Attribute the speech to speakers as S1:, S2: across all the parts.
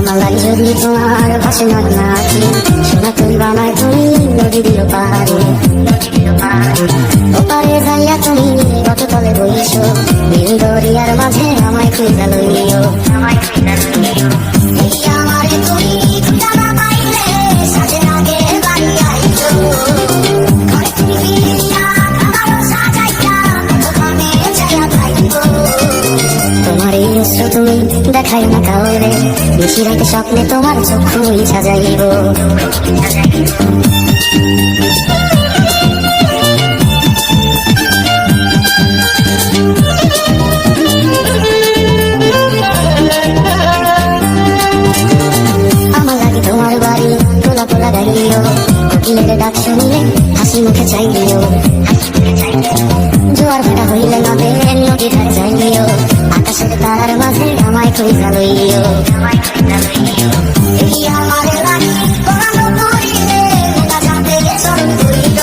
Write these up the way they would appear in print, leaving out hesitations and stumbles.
S1: মালাই যদি তোমার ভাসে না নাকি সোনা তুমি বানায় তুমি নদী দিল পাহাড়ে ওপারে যাইয়া তুমি কত তলে বইছো নীল দরিয়ার মাঝে আমায় খুঁজা লইও আমারে তুমি খুঁজা না পাইলে সাজে আগে বাড়ি আইছো ঘরে তুমি ফিরিয়া আমারও সাজাইয়া দোকানে যাইয়া খাইবো তোমার এই অশ্রু তুমি দেখাই না কাউরে বেশি রাতে স্বপ্নে তোমার চক্ষুই সাজাইব আমার লাগে তোমার বাড়ি কোলা কোলা গাইও কোকিলের ডাক শুনলে হাসি মুখে চাইলিও জোয়ার ভাটা হইলে নদে নদীর ধারে যাইলিও আকাশের তারার মাঝে আমায় খুঁজা লইও আমারে লাগে কোরানো করিলে না জানতে চরণ করিল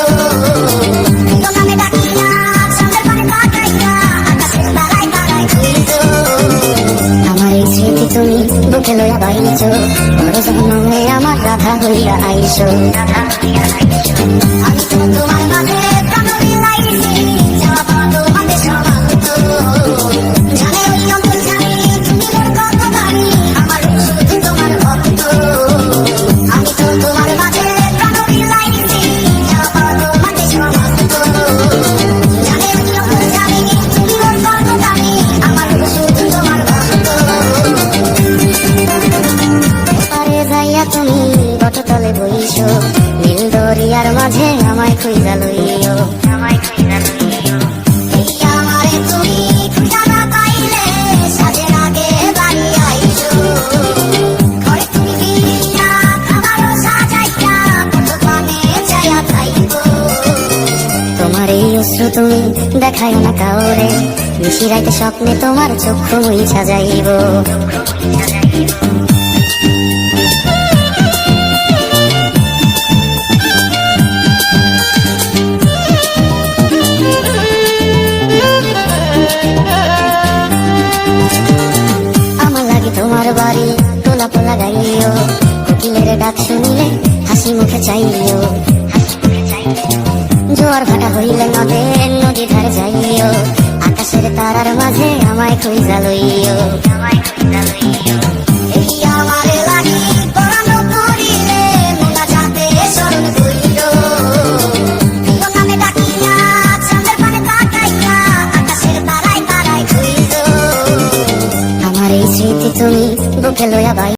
S1: দোকানে ডাকিয়া সামনের পানে তাকাইয়া আকাশের তারায় তারায় খুঁজল আমার এই স্মৃতি তুমি বুকে লইয়া বাইছো বড় জন্মে আমার রাধা হইয়া আইসো আমি তো তোমার মাঝে প্রাণ বিলাইছি যাওয়া পাবো মাঝে সমাপ্ত জানে ওই অন্তর জানি তুমি মোর কত দামি আমার শুধু তোমার ভক্ত আমি তো তোমার মাঝে প্রাণ বিলাইছি যাওয়া পাবো মাঝে সমাপ্ত জানে ওই অন্তর জানি তুমি মোর কত দামি আমার শুধু তোমার ভক্ত পারে যাইয়া তুমি কত তলে বইছো নীল দরিয়ার মাঝে আমায় খুঁজা লইও আমারে তুমি খুঁজা না পাইলে সাজের আগে বাড়ি আইছো ঘরে তুমি ফিরিয়া আমারও সাজাইয়া দোকানে যাইয়া খাইবো তোমার এই অশ্রু তুমি দেখাই না কাউরে বেশি রাতে স্বপ্নে তোমার চক্ষুই সাজাইব তোমার বাড়ি তোলা পোলা গাইও কোকিলের ডাক শুনিলে হাসি মুখে চাইও জোয়ার ভাটা হইলে নদে নদীর ধারে যাইও আকাশের তারার মাঝে আমায় খুঁজা লইও আমারে লাগি কোরানো করিলে না জানতে চরণ করিল দোকানে ডাকিয়া সামনের পানে তাকাইয়া আকাশের তারায় তারায় খুঁজল আমার এই স্মৃতি তুমি বুকে লইয়া বাই